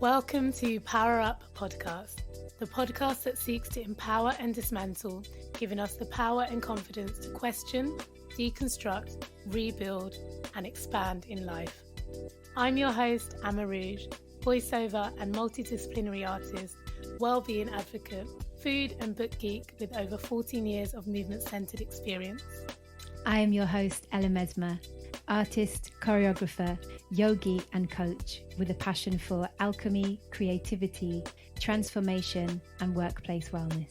Welcome to PowerUp podcast, the podcast that seeks to empower and dismantle, giving us the power and confidence to question, deconstruct, rebuild, and expand in life. I'm your host, Amma Rouge, voiceover and multidisciplinary artist, well-being advocate, food and book geek with over 14 years of movement-centered experience. I am your host, Mesma, artist, choreographer, yogi and coach with a passion for alchemy, creativity, transformation and workplace wellness.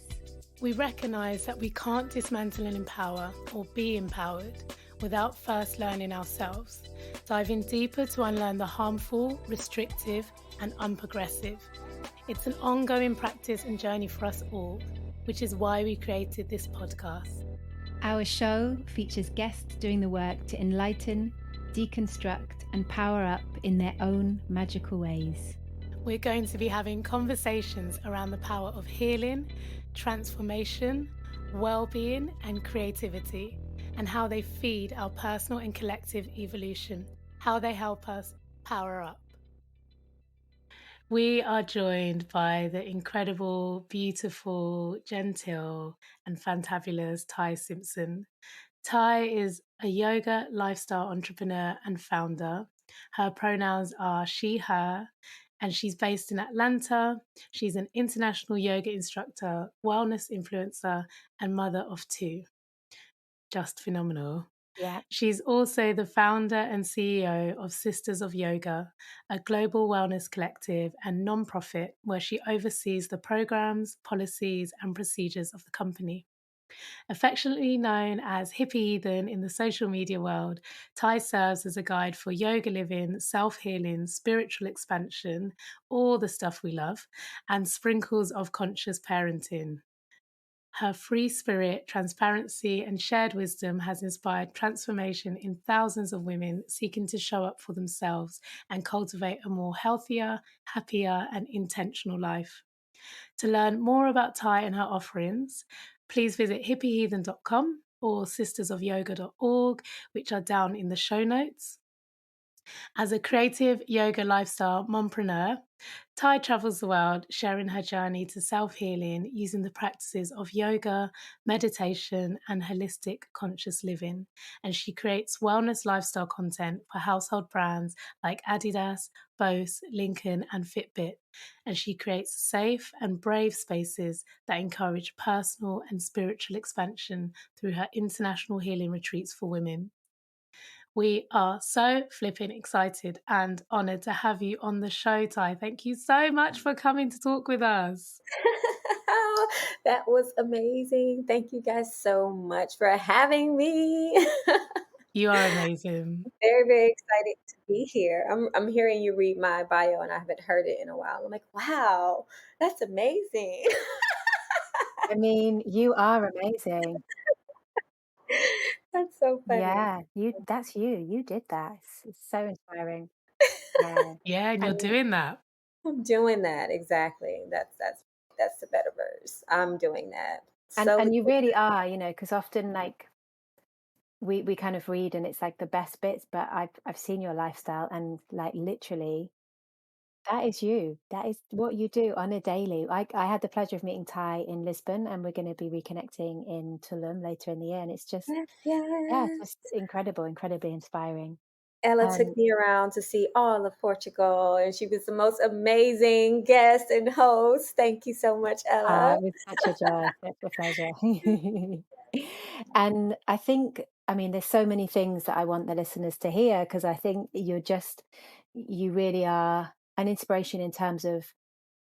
We recognise that we can't dismantle and empower or be empowered without first learning ourselves, diving deeper to unlearn the harmful, restrictive and unprogressive. It's an ongoing practice and journey for us all, which is why we created this podcast. Our show features guests doing the work to enlighten, deconstruct and power up in their own magical ways. We're going to be having conversations around the power of healing, transformation, well-being and creativity, and how they feed our personal and collective evolution, how they help us power up. We are joined by the incredible, beautiful, gentle, and fantabulous Tie Simpson. Tie is a yoga lifestyle entrepreneur and founder. Her pronouns are she, her, and she's based in Atlanta. She's an international yoga instructor, wellness influencer, and mother of two. Just phenomenal. Yeah. She's also the founder and CEO of Sisters of Yoga, a global wellness collective and nonprofit where she oversees the programs, policies, and procedures of the company. Affectionately known as Hippie Heathen in the social media world, Tie serves as a guide for yoga living, self-healing, spiritual expansion, all the stuff we love, and sprinkles of conscious parenting. Her free spirit, transparency, and shared wisdom has inspired transformation in thousands of women seeking to show up for themselves and cultivate a more healthier, happier, and intentional life. To learn more about Tie and her offerings, please visit hippieheathen.com or sistersofyoga.org, which are down in the show notes. As a creative yoga lifestyle mompreneur, Ty travels the world sharing her journey to self-healing using the practices of yoga, meditation, and holistic conscious living. And she creates wellness lifestyle content for household brands like Adidas, Bose, Lincoln, and Fitbit. And she creates safe and brave spaces that encourage personal and spiritual expansion through her international healing retreats for women. We are so flipping excited and honoured to have you on the show, Ty. Thank you so much for coming to talk with us. That was amazing. Thank you guys so much for having me. You are amazing. Very, very excited to be here. I'm hearing you read my bio and I haven't heard it in a while. I'm like, wow, that's amazing. I mean, you are amazing. That's so funny. Yeah, that's you. You did that. It's so inspiring. Yeah. Yeah, and you're doing that. I'm doing that. Exactly. That's the metaverse. I'm doing that. And you really are, because often like we kind of read and it's like the best bits, but I've seen your lifestyle and like literally that is you. That is what you do on a daily. I had the pleasure of meeting Ty in Lisbon and we're going to be reconnecting in Tulum later in the year. And it's just, yeah, just incredible, incredibly inspiring. Ella took me around to see all of Portugal, and she was the most amazing guest and host. Thank you so much, Ella. It was such a joy, such a pleasure. And I think, I mean, there's so many things that I want the listeners to hear because I think you really are an inspiration in terms of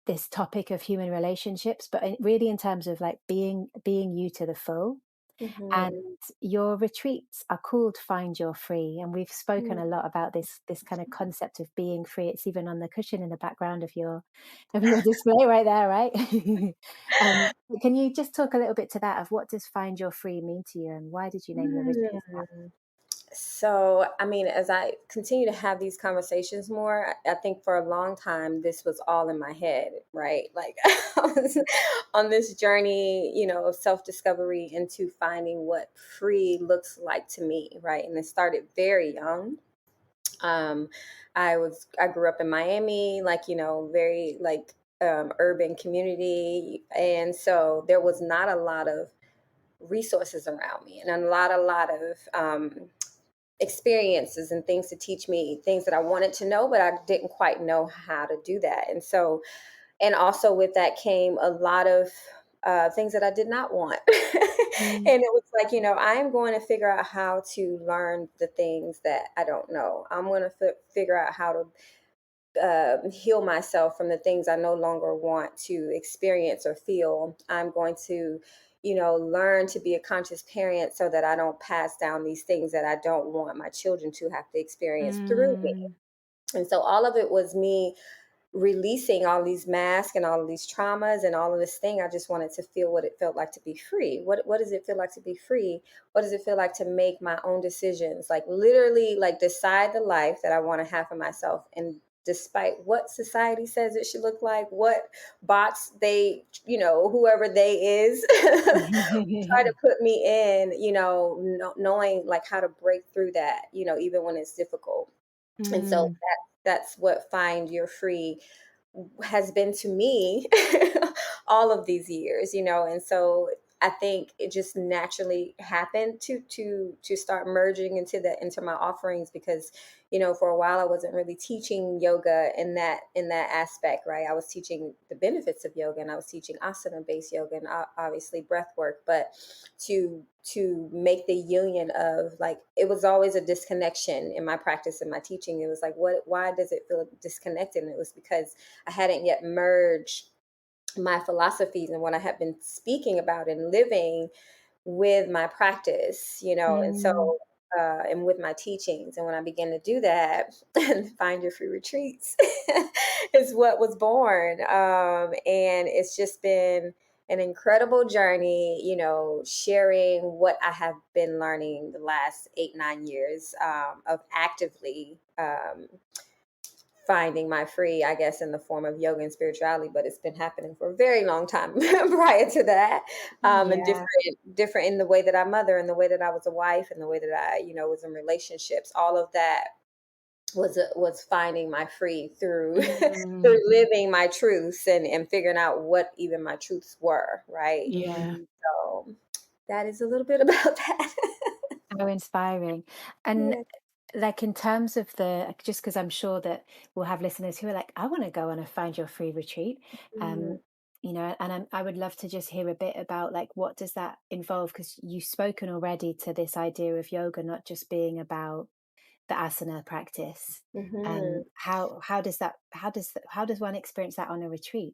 this topic of human relationships, but really in terms of like being you to the full. And your retreats are called Find Your Free, and we've spoken a lot about this kind of concept of being free. It's even on the cushion in the background of your display right there, right? Can you just talk a little bit to that of what does Find Your Free mean to you, and why did you name your retreats that? So, I mean, as I continue to have these conversations more, I think for a long time, this was all in my head, right? Like I was on this journey, of self-discovery into finding what free looks like to me, right? And it started very young. Um, I grew up in Miami, like, very like urban community. And so there was not a lot of resources around me and a lot of experiences and things to teach me things that I wanted to know, but I didn't quite know how to do that. And so, and also with that came a lot of things that I did not want. Mm, And it was like, I'm going to figure out how to learn the things that I don't know. I'm going to figure out how to heal myself from the things I no longer want to experience or feel. I'm going to, learn to be a conscious parent so that I don't pass down these things that I don't want my children to have to experience through me. mm, And so all of it was me releasing all these masks and all of these traumas and all of this thing. I just wanted to feel what it felt like to be free. What does it feel like to be free? What does it feel like to make my own decisions? Like literally like decide the life that I want to have for myself. And despite what society says it should look like, what box they, whoever they is try to put me in, knowing like how to break through that, even when it's difficult. And so mm, that's what Find Your Free has been to me all of these years, and so I think it just naturally happened to start merging into my offerings because, for a while I wasn't really teaching yoga in that aspect, right? I was teaching the benefits of yoga and I was teaching asana based yoga and obviously breath work, but to make the union of like it was always a disconnection in my practice and my teaching. It was like why does it feel disconnected? And it was because I hadn't yet merged my philosophies and what I had been speaking about and living with my practice, and mm, so and with my teachings. And when I began to do that, Find Your Free Retreats is what was born. And it's just been an incredible journey, sharing what I have been learning the last 8, 9 years of actively finding my free, I guess, in the form of yoga and spirituality, but it's been happening for a very long time prior to that. And Yeah. different in the way that I mother and the way that I was a wife and the way that I, was in relationships. All of that was finding my free through mm. through living my truths and figuring out what even my truths were, right? Yeah. So that is a little bit about that. How inspiring. And Yeah. like in terms of the, just because I'm sure that we'll have listeners who are like, I want to go on a Find Your Free retreat. Mhm. Um, and I would love to just hear a bit about like what does that involve? Because you've spoken already to this idea of yoga not just being about the asana practice. Mhm. How does one experience that on a retreat?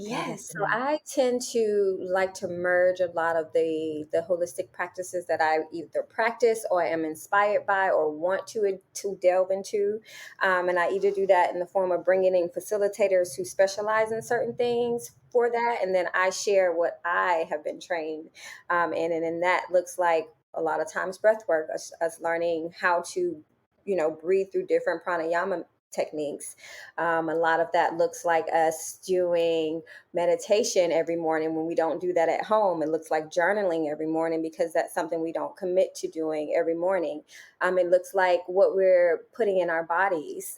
I would love Yes, to so know. I tend to like to merge a lot of the holistic practices that I either practice or am inspired by or want to delve into, and I either do that in the form of bringing in facilitators who specialize in certain things for that, and then I share what I have been trained, and then that looks like a lot of times breath work, us learning how to breathe through different pranayama techniques. A lot of that looks like us doing meditation every morning when we don't do that at home. It looks like journaling every morning because that's something we don't commit to doing every morning. It looks like what we're putting in our bodies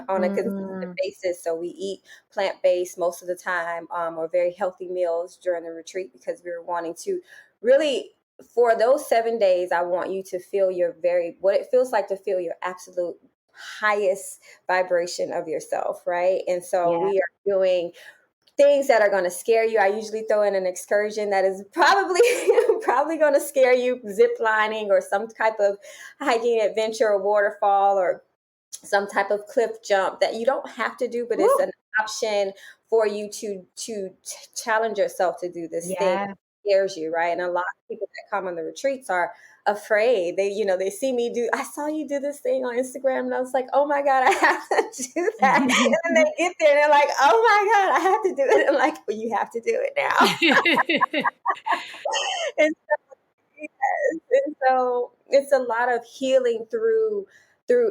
on a consistent Mm, basis. So we eat plant based most of the time, or very healthy meals during the retreat because we're wanting to really. For those 7 days, I want you to feel what it feels like to feel your absolute highest vibration of yourself, right? And so yeah. we are doing things that are going to scare you. I usually throw in an excursion that is probably probably going to scare you, zip lining or some type of hiking adventure or waterfall or some type of cliff jump that you don't have to do, but it's Woo! an option for you to challenge yourself to do this thing Yeah. that scares you, right? And a lot of people that come on the retreats are afraid. They see me do. I saw you do this thing on Instagram, and I was like, oh my god, I have to do that. And then they get there, and they're like, oh my god, I have to do it. I'm like, well, you have to do it now. And yes. And so it's a lot of healing through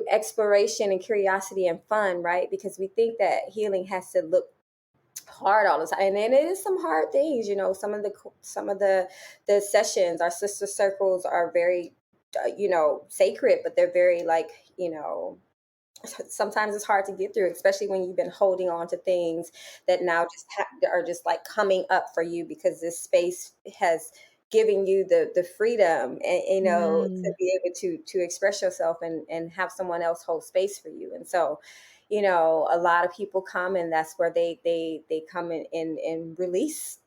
exploration and curiosity and fun, right? Because we think that healing has to look hard all the time, and then it is some hard things. Some of the sessions, our sister circles are very, sacred, but they're very like sometimes it's hard to get through, especially when you've been holding on to things that now just are just like coming up for you because this space has given you the freedom, and to Mm, be able to express yourself and have someone else hold space for you. And so, a lot of people come, and that's where they come in and release,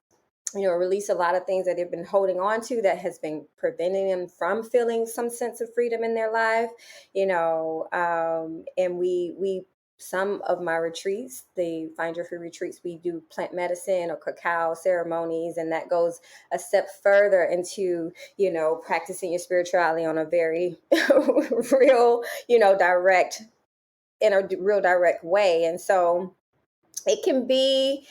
release a lot of things that they've been holding on to that has been preventing them from feeling some sense of freedom in their life. And we some of my retreats, the Find Your Free retreats, we do plant medicine or cacao ceremonies, and that goes a step further into, practicing your spirituality on a very real, direct, in a real direct way. And so it can be,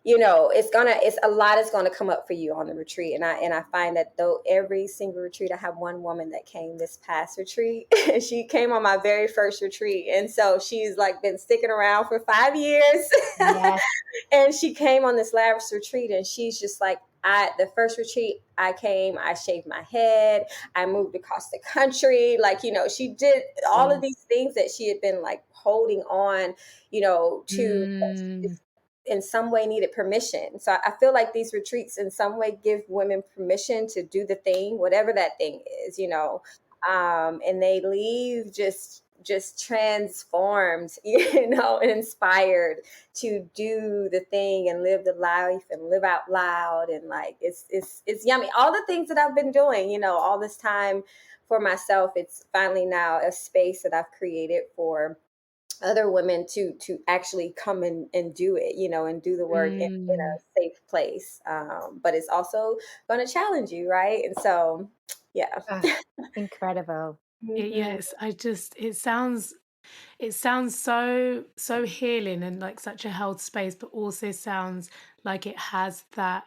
it's a lot is gonna come up for you on the retreat. And I find that though every single retreat, I have one woman that came this past retreat. She came on my very first retreat, and so she's like been sticking around for 5 years. Yes. And she came on this last retreat, and she's just like, the first retreat I came, I shaved my head, I moved across the country. Like, she did all of Amazing. these things that she had been like holding on, to, mm, in some way needed permission. So I feel like these retreats in some way give women permission to do the thing, whatever that thing is, and they leave just transformed, and inspired to do the thing and live the life and live out loud. And like, it's yummy. All the things that I've been doing, all this time for myself, it's finally now a space that I've created for other women to actually come and do it, and do the work in mm. a safe place. But it's also going to challenge you, right? And so, yeah. Ah, incredible. Mhm. Yes, it sounds so healing and like such a held space, but also sounds like it has that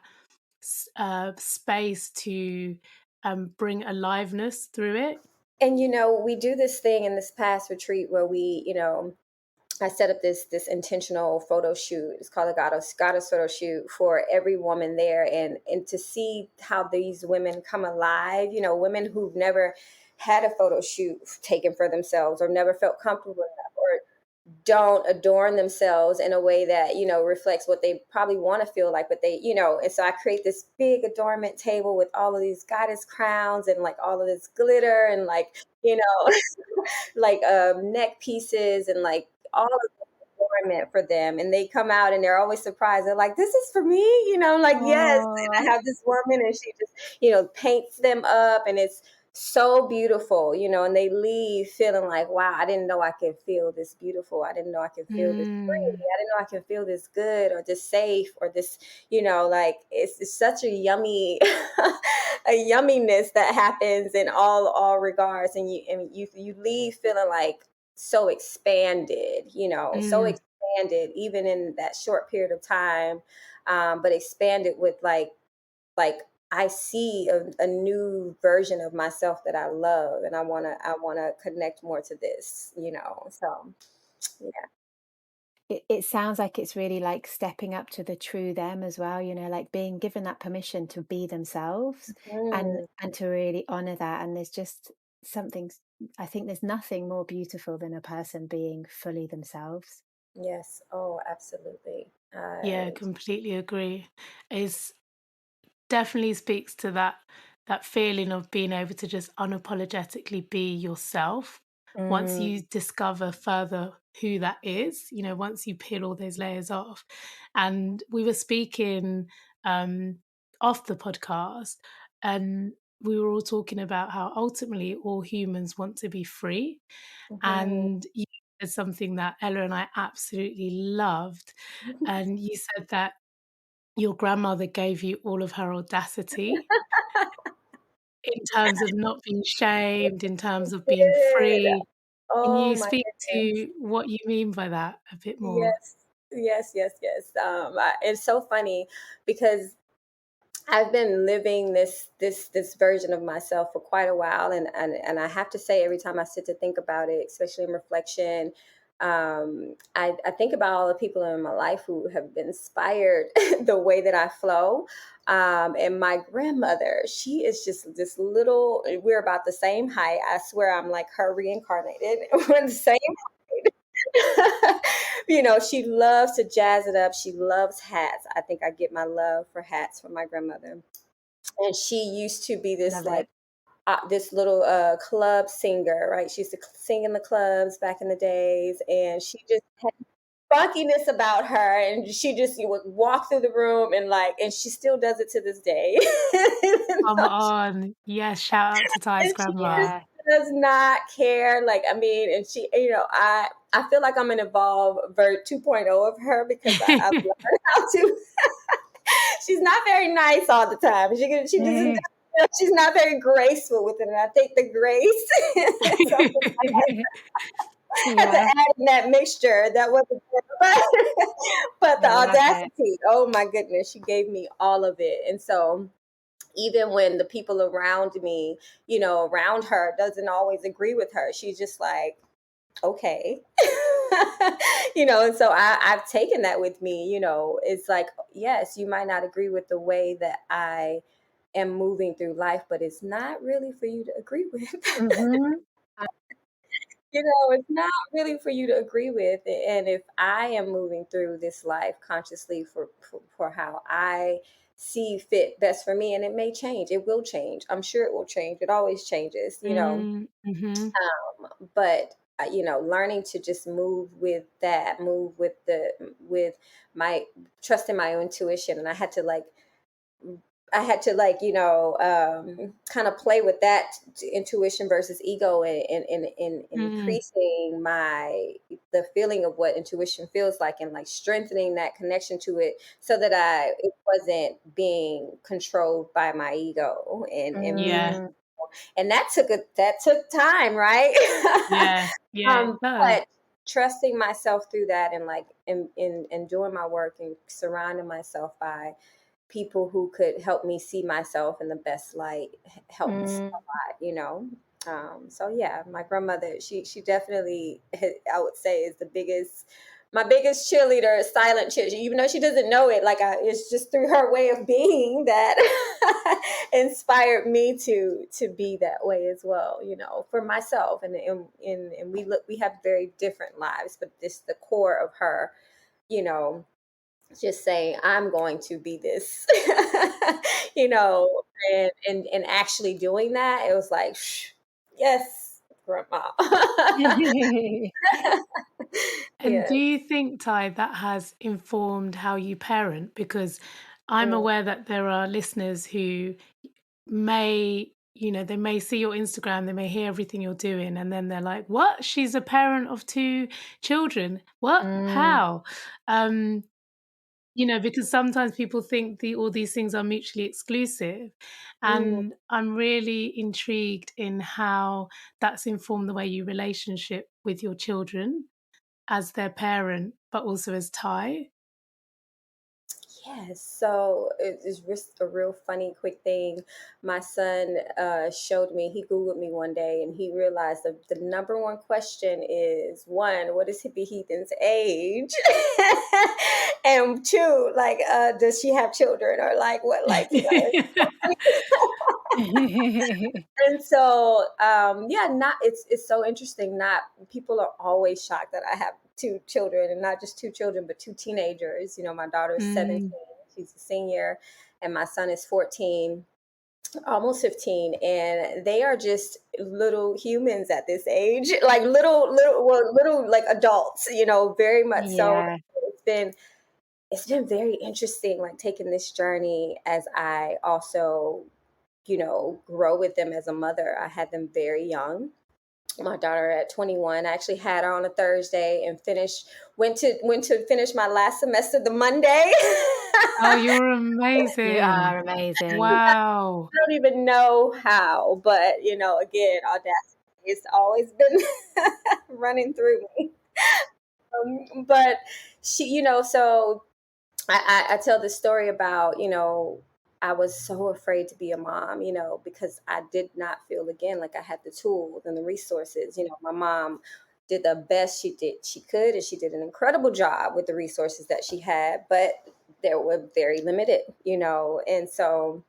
space to bring aliveness through it. And we do this thing in this past retreat where we, I set up this intentional photo shoot. It's called a goddess photo shoot for every woman there, and to see how these women come alive. Women who've never had a photo shoot taken for themselves, or never felt comfortable enough, or don't adorn themselves in a way that reflects what they probably want to feel like. But and so I create this big adornment table with all of these goddess crowns and like all of this glitter and like like neck pieces and like all of the adornment for them. And they come out and they're always surprised. They're like, "This is for me," like, yes. And I Oh, have this woman, and she just paints them up, and it's so beautiful, and they leave feeling like, wow, I didn't know I could feel this beautiful. I didn't know I could feel this free. Mm, I didn't know I could feel this good or this safe or this, like it's such a yummy a yumminess that happens in all regards. And you leave feeling like so expanded, so mm, expanded even in that short period of time, but expanded with like I see a new version of myself that I love, and I wanna connect more to this, So yeah. it sounds like it's really like stepping up to the true them as well, like being given that permission to be themselves and Mm, to really honor that. And there's just something, I think there's nothing more beautiful than a person being fully themselves. yes. Oh, absolutely. yeah, completely agree. It's definitely speaks to that feeling of being able to just unapologetically be yourself once Mm, you discover further who that is, once you peel all those layers off. And we were speaking off the podcast, and we were all talking about how ultimately all humans want to be free. mhm. And you said something that Ella and I absolutely loved, and you said that your grandmother gave you all of her audacity in terms of not being shamed, in terms of being Did. free. Can Oh you my speak goodness. to what you mean by that a bit more? Yes. Yes, yes, yes. It's so funny because I've been living this version of myself for quite a while, and I have to say, every time I sit to think about it, especially in reflection, I think about all the people in my life who have inspired the way that I flow. And my grandmother, she is just this little. We're about the same height. I swear, I'm like her reincarnated. We're the same. She loves to jazz it up. She loves hats. I think I get my love for hats from my grandmother. And she used to be this Love it. like this little club singer, right? She used to sing in the clubs back in the days, and she just had funkiness about her, and you would walk through the room and she still does it to this day. Come on. Yes, shout out to Ty's And she grandma. just Yeah. does not care. Like, I mean, and she, I feel like I'm an evolved 2.0 of her because I've learned how to. She's not very nice all the time. She doesn't. She's not very graceful with it, and I think the grace is something I had to Yeah, add in that mixture. That wasn't there. But the I love it. audacity. Oh my goodness, she gave me all of it, and so even when the people around me, around her, doesn't always agree with her, she's just like, okay. And so I've taken that with me. It's like, yes, you might not agree with the way that I am moving through life, but it's not really for you to agree with. Mhm. It's not really for you to agree with. And if I am moving through this life consciously for how I see fit best for me, and it may change, it will change. I'm sure it will change. It always changes. Mm-hmm. But learning to just move with that, with my trust in my own intuition, and I had to kind of play with that intuition versus ego, and Mm. increasing the feeling of what intuition feels like, and like strengthening that connection to it, so that it wasn't being controlled by my ego, and me. Yeah, Mm. And that took time, right? yeah, yeah, it does. But trusting myself through that, and like in doing my work and surrounding myself by people who could help me see myself in the best light helps a Mm. lot. So yeah, my grandmother, she definitely, I would say, is my biggest cheerleader, silent cheerleader, even though she doesn't know it. Like, it's just through her way of being that inspired me to be that way as well, for myself. And we have very different lives, but this the core of her, you know just saying, I'm going to be this, you know, and actually doing that. It was like, yes, grandma. And Yeah. do you think, Ty, that has informed how you parent? Because I'm Mm, aware that there are listeners who they may see your Instagram, they may hear everything you're doing, and then they're like, what? She's a parent of 2 children. What? Mm. How? Because sometimes people think all these things are mutually exclusive. mm. And I'm really intrigued in how that's informed the way you relationship with your children as their parent, but also as Ty. Yes, so it's just a real funny, quick thing. My son showed me, he Googled me one day, and he realized that the number one question is, one, what is Hippie Heathen's age? And two, like, does she have children? Or like, what, like, And so, yeah, not it's so interesting. Not People are always shocked that I have 2 children, and not just 2 children, but 2 teenagers. My daughter is 17; Mm, she's a senior, and my son is 14, almost 15, and they are just little humans at this age, like little like adults. Very much so. Yeah. It's been it's been very interesting, like taking this journey as I also grow with them as a mother. I had them very young. My daughter at 21. I actually had her on a Thursday and went to finish my last semester the Monday. oh, you're You amazing. are amazing. Wow. I don't even know how, but again, audacity. It's always been running through me. But so I tell this story about, I was so afraid to be a mom, because I did not feel, again, like I had the tools and the resources. My mom did the best she could, and she did an incredible job with the resources that she had, but they were very limited. And so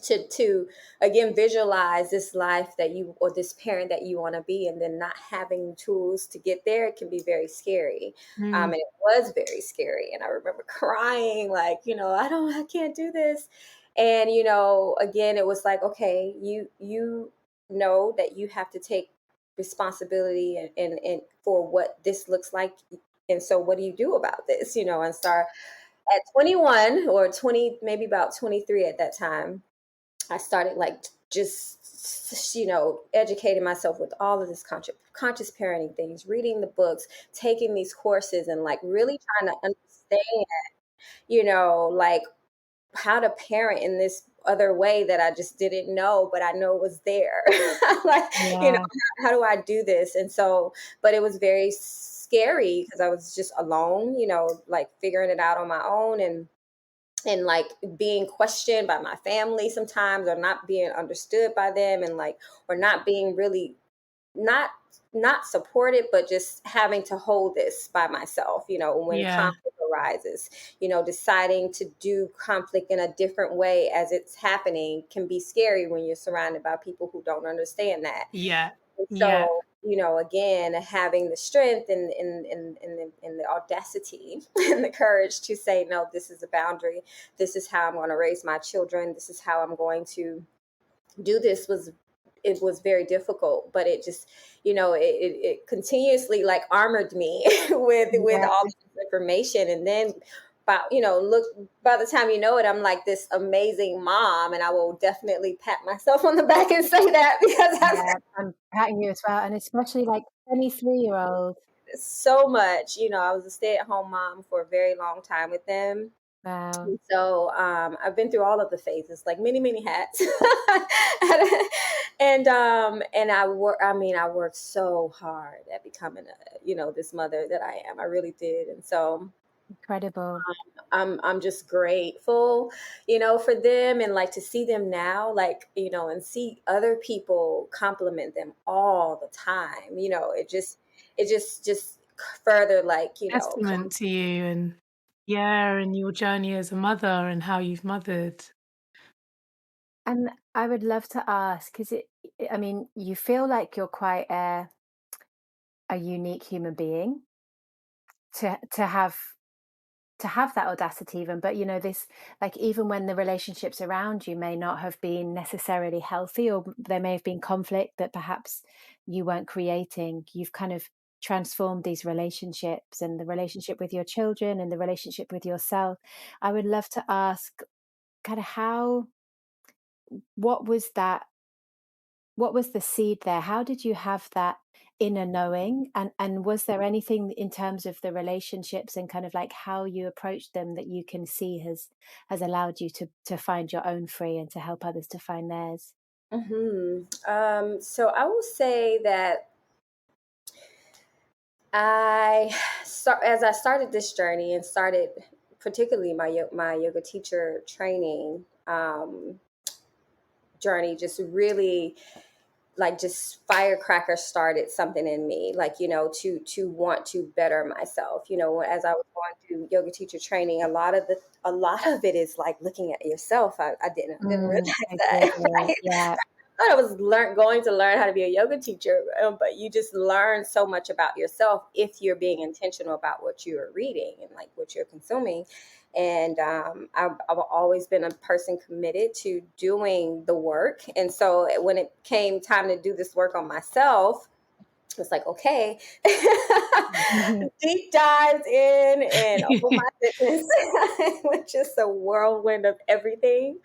to again visualize this life that you, or this parent that you want to be, and then not having tools to get there, it can be very scary. And Mm. it was very scary, and I remember crying, like, I can't do this. And again, it was like, okay, you know that you have to take responsibility and for what this looks like. And so what do you do about this? And start at 21 or 20, maybe about 23 at that time. I started like just educating myself with all of this conscious parenting things, reading the books, taking these courses, and like really trying to understand, like how to parent in this other way that I just didn't know, but I know it was there. Like, Yeah. how do I do this? And so, but it was very scary because I was just alone, like figuring it out on my own, and like being questioned by my family sometimes, or not being understood by them, and like, or not being really, not not supported, but just having to hold this by myself, when Yeah. conflict arises. Deciding to do conflict in a different way as it's happening can be scary when you're surrounded by people who don't understand that. Yeah. And Yeah. so, again, having the strength and the audacity and the courage to say, no, this is a boundary. This is how I'm going to raise my children. This is how I'm going to do this. It was very difficult, but it just, it continuously like armored me with Yeah. all this information. And then look, by the time you know it, I'm like this amazing mom, and I will definitely pat myself on the back and say that, because I've Yeah, I'm patting you as well, and especially like 23-year-old. so much. I was a stay-at-home mom for a very long time with them. Wow, And so I've been through all of the phases, like many, many hats. And I worked so hard at becoming this mother that I am. I really did. And so incredible. I'm just grateful, for them, and like to see them now, like, and see other people compliment them all the time. It just further, like, Testament to you, and yeah, and your journey as a mother and how you've mothered. And I would love to ask, 'cause I mean, you feel like you're quite a unique human being to have that audacity even, but this, like, even when the relationships around you may not have been necessarily healthy, or there may have been conflict that perhaps you weren't creating, you've kind of transformed these relationships, and the relationship with your children and the relationship with yourself. I would love to ask, kind of, what was that what was the seed there? How did you have that inner knowing? And was there anything in terms of the relationships and kind of like how you approached them that you can see has allowed you to find your own free and to help others to find theirs? So I will say that as I started this journey and started particularly my yoga teacher training journey, just really, like, just firecracker started something in me, like, to want to better myself. As I was going through yoga teacher training, a lot of it is like looking at yourself. I didn't realize I that. agree. Right? Yeah. Thought I was going to learn how to be a yoga teacher, but you just learn so much about yourself if you're being intentional about what you're reading and like what you're consuming. And I've always been a person committed to doing the work. And so when it came time to do this work on myself, it's like, okay, deep dives in, and oh my goodness, which is a whirlwind of everything.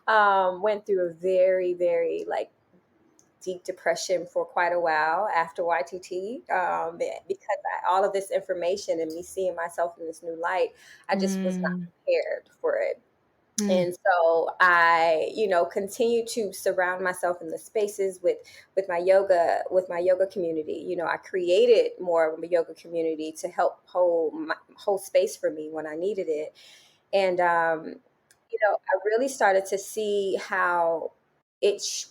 Went through a very, very like deep depression for quite a while after YTT, because all of this information and me seeing myself in this new light, I just was not Mm, prepared for it. mm, And so I, continue to surround myself in the spaces with my yoga community. I created more of a yoga community to help hold space for me when I needed it. And I really started to see how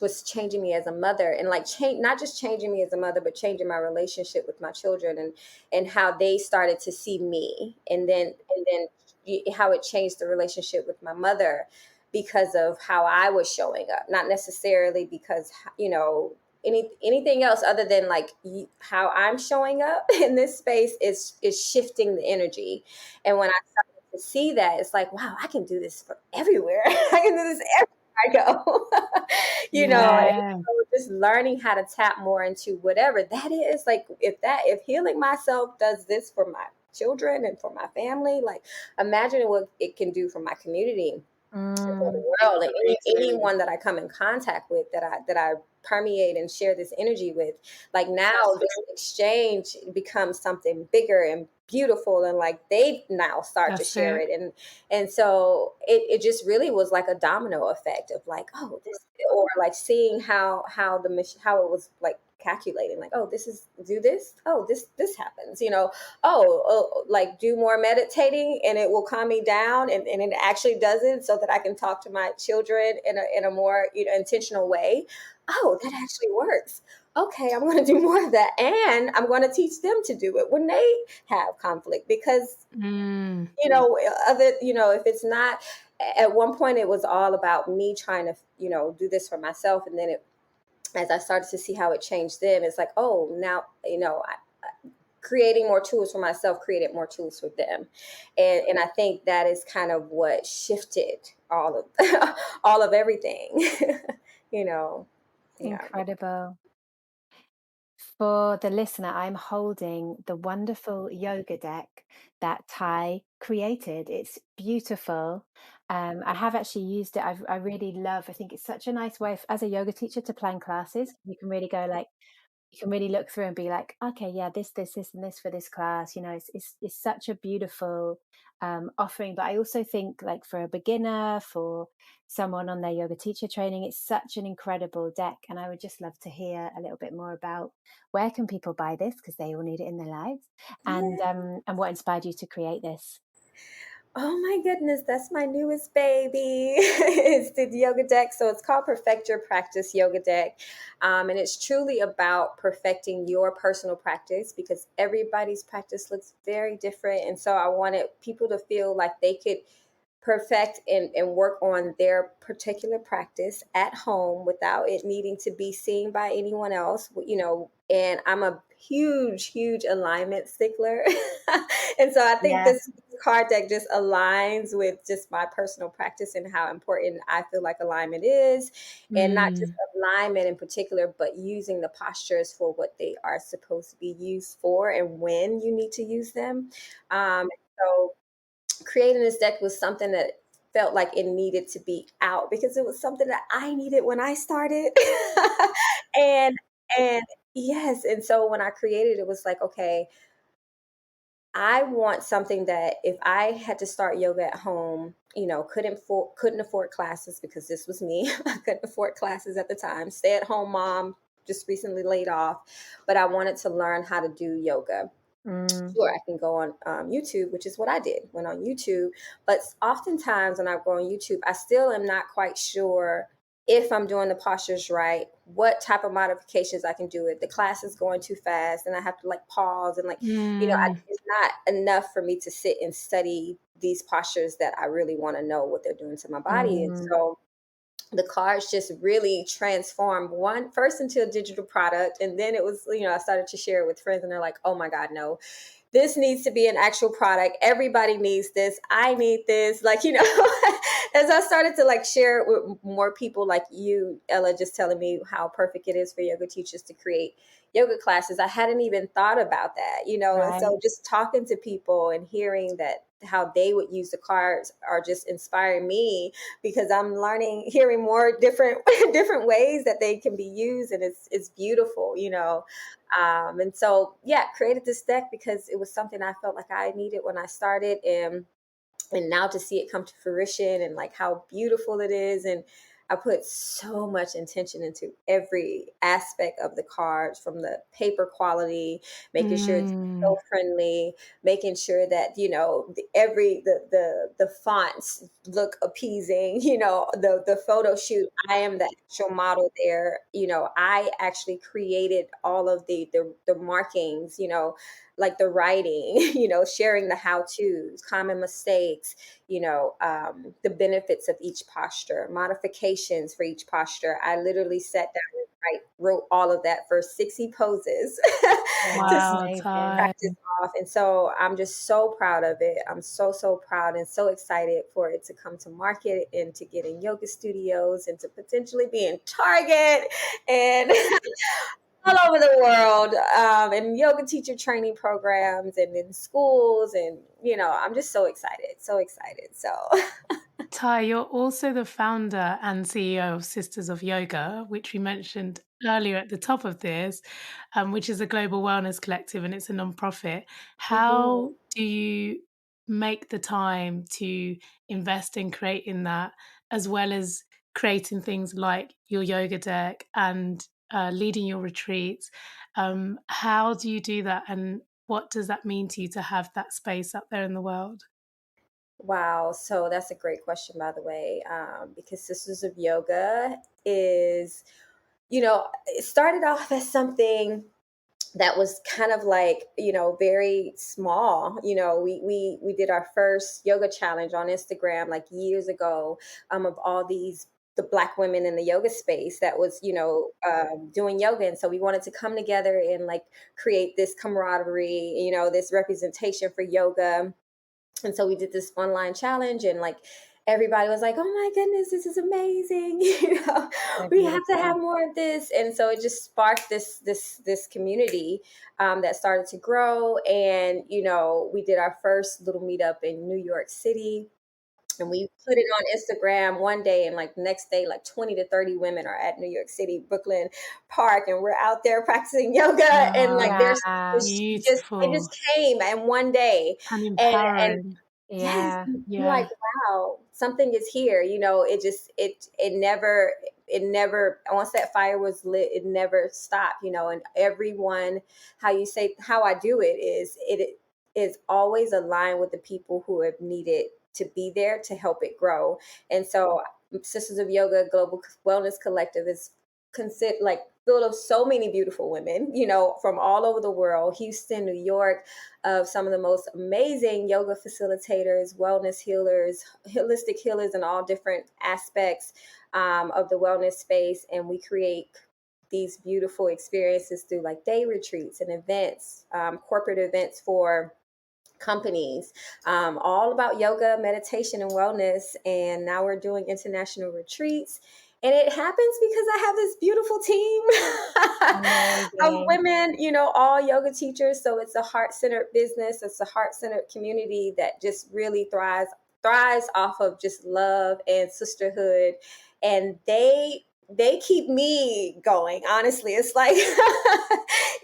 was changing me as a mother, and like not just changing me as a mother, but changing my relationship with my children, and how they started to see me, and then how it changed the relationship with my mother. because of how I was showing up, not necessarily because, anything else other than like how I'm showing up in this space is shifting the energy. And when I started to see that, it's like, wow, I can do this for everywhere. I can do this everywhere I go. And Yeah, so just learning how to tap more into whatever that is. Like if healing myself does this for my children and for my family, like imagine what it can do for my community, for the Mm, world, and anyone that I come in contact with, that I permeate and share this energy with. Like now this exchange becomes something bigger and beautiful, and like they now start to that's share it. it, and so it just really was like a domino effect of like, oh, this, or like seeing how how it was like calculating, like, oh, this is do this, oh, this happens, like do more meditating and it will calm me down, and it actually does it so that I can talk to my children in a more intentional way. Oh, that actually works. Okay, I'm going to do more of that, and I'm going to teach them to do it when they have conflict, because Mm, if it's not, at one point it was all about me trying to do this for myself, and then as I started to see how it changed them, it's like, oh, now creating more tools for myself created more tools for them, and I think that is kind of what shifted all of all of everything. you know yeah. incredible. For the listener, I'm holding the wonderful yoga deck that Ty created. It's beautiful. I have actually used it. I really love. I think it's such a nice way as a yoga teacher to plan classes. You can really go like you can really look through and be like, okay, yeah, this, and this for this class. It's such a beautiful offering. But I also think, like, for a beginner, for someone on their yoga teacher training, it's such an incredible deck. And I would just love to hear a little bit more about where can people buy this, because they all need it in their lives, Yeah. and what inspired you to create this. Oh my goodness, that's my newest baby. It's the yoga deck. So it's called Perfect Your Practice Yoga Deck. And it's truly about perfecting your personal practice, because everybody's practice looks very different. And so I wanted people to feel like they could perfect and work on their particular practice at home without it needing to be seen by anyone else, and I'm a huge alignment stickler. And so I think Yeah. this card deck just aligns with just my personal practice and how important I feel like alignment is, and not just mm, alignment in particular, but using the postures for what they are supposed to be used for and when you need to use them. So creating this deck was something that felt like it needed to be out, because it was something that I needed when I started. and and yes, and so when I created it was like, okay, I want something that if I had to start yoga at home, couldn't afford classes, because this was me. I couldn't afford classes at the time. Stay at home mom, just recently laid off, but I wanted to learn how to do yoga. Mm, Sure, I can go on YouTube, which is what I did. Went on YouTube, but oftentimes when I go on YouTube, I still am not quite sure if I'm doing the postures right, what type of modifications I can do it. The class is going too fast, and I have to like pause and like, mm, it's not enough for me to sit and study these postures that I really want to know what they're doing to my body. And mm, so the cards just really transformed one first into a digital product, and then it was, I started to share it with friends, and they're like, oh my god, no, this needs to be an actual product. Everybody needs this. I need this. Like, as I started to like share it with more people, like you, Ella, just telling me how perfect it is for yoga teachers to create yoga classes. I hadn't even thought about that, and right. so just talking to people and hearing that how they would use the cards are just inspiring me, because I'm hearing more different different ways that they can be used, and it's beautiful, and so, yeah, created this deck because it was something I felt like I needed when I started, and now to see it come to fruition and like how beautiful it is, and I put so much intention into every aspect of the cards, from the paper quality, making sure it's Mm. so friendly, making sure that, the fonts look appeasing, the photo shoot. I am the actual model there. I actually created all of the markings, like the writing, sharing the how-tos, common mistakes, the benefits of each posture, modifications for each posture. I literally sat down and wrote all of that for 60 poses to Wow, Wow, amazing. Ty. practice off. And so I'm just so proud of it. I'm so, so proud and so excited for it to come to market and to get in yoga studios and to potentially be in Target and all over the world, and yoga teacher training programs and in schools. And, I'm just so excited, so excited. So, Ty, you're also the founder and CEO of Sisters of Yoga, which we mentioned earlier at the top of this, which is a global wellness collective and it's a nonprofit. mhm. How do you make the time to invest in creating that, as well as creating things like your yoga deck and leading your retreats? How do you do that, and what does that mean to you to have that space up there in the world? Wow. So that's a great question, by the way, because Sisters of Yoga is, it started off as something that was kind of like, very small. We did our first yoga challenge on Instagram like years ago, of all the Black women in the yoga space that was, doing yoga. And so we wanted to come together and like create this camaraderie, this representation for yoga. And so we did this online challenge, and like everybody was like, "Oh my goodness, this is amazing." So We have to beautiful. have more of this. And so it just sparked this community, that started to grow. And we did our first little meetup in New York City, and we put it on Instagram one day, and like the next day, like 20 to 30 women are at New York City, Brooklyn Park, and we're out there practicing yoga. And like Wow, Wow. it just beautiful came in one day. and And empowering. yes, Yeah. I'm like, Yeah. wow, something is here. It never, once that fire was lit, it never stopped, and everyone, how I do it is always aligned with the people who have needed to be there to help it grow. And so Sisters of Yoga Global Wellness Collective is consider like full of so many beautiful women, from all over the world, Houston, New York, of some of the most amazing yoga facilitators, wellness healers, holistic healers in all different aspects, of the wellness space. And we create these beautiful experiences through like day retreats and events, corporate events for companies, all about yoga, meditation, and wellness. And now we're doing international retreats. And it happens because I have this beautiful team of Amazing. women, all yoga teachers. So it's a heart-centered business. It's a heart-centered community that just really thrives off of just love and sisterhood. And they keep me going. Honestly, it's like,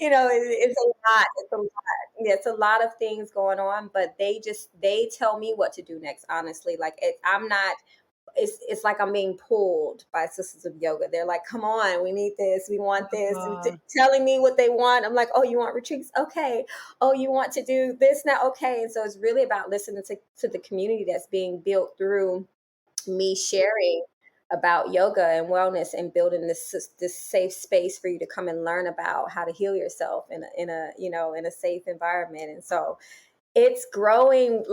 it's a lot. It's a lot of things going on, but they tell me what to do next. Honestly, like I'm not. It's like I'm being pulled by Sisters of Yoga. They're like, "Come on, we need this, we want this," and Oh, telling me what they want. I'm like, "Oh, you want retreats? Okay. Oh, you want to do this now? Okay." And so it's really about listening to the community that's being built through me sharing about yoga and wellness, and building this safe space for you to come and learn about how to heal yourself in a safe environment. And so it's grown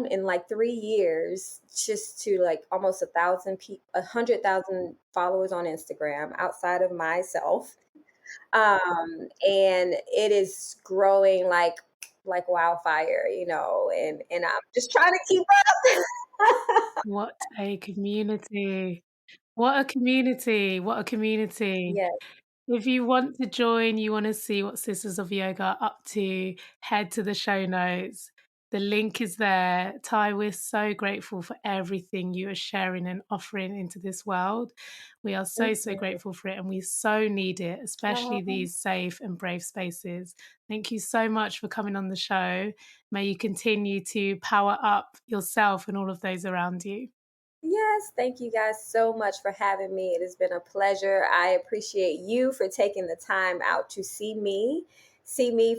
in like 3 years, just to like almost 100,000 followers on Instagram outside of myself. And it is growing like wildfire, and I'm just trying to keep up. What a community. What a community. What a community. Yes. If you want to join, you want to see what Sisters of Yoga are up to, head to the show notes. The link is there. Ty, we're so grateful for everything you are sharing and offering into this world. We are so, Thank so you. grateful for it, and we so need it, especially Oh, these safe and brave spaces. Thank you so much for coming on the show. May you continue to power up yourself and all of those around you. Yes, thank you guys so much for having me. It has been a pleasure. I appreciate you for taking the time out to see me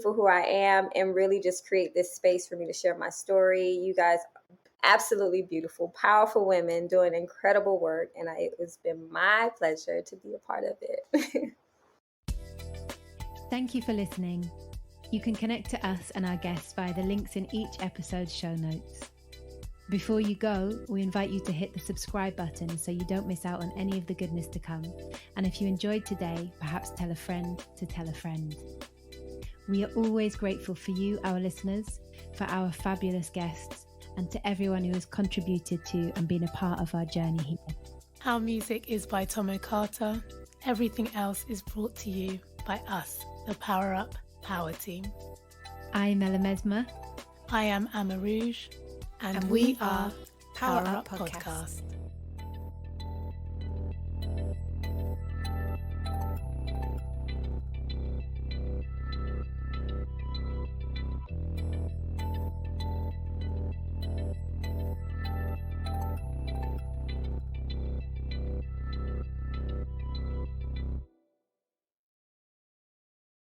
for who I am, and really just create this space for me to share my story. You guys, absolutely beautiful, powerful women doing incredible work, and it's been my pleasure to be a part of it. Thank you for listening. You can connect to us and our guests via the links in each episode's show notes. Before you go, we invite you to hit the subscribe button so you don't miss out on any of the goodness to come. And if you enjoyed today, perhaps tell a friend to tell a friend. We are always grateful for you, our listeners, for our fabulous guests, and to everyone who has contributed to and been a part of our journey here. Our music is by Tomo Carter. Everything else is brought to you by us, the PowerUp Power Team. I'm Mesma. I am Ama Rouge. And we are PowerUp Podcast.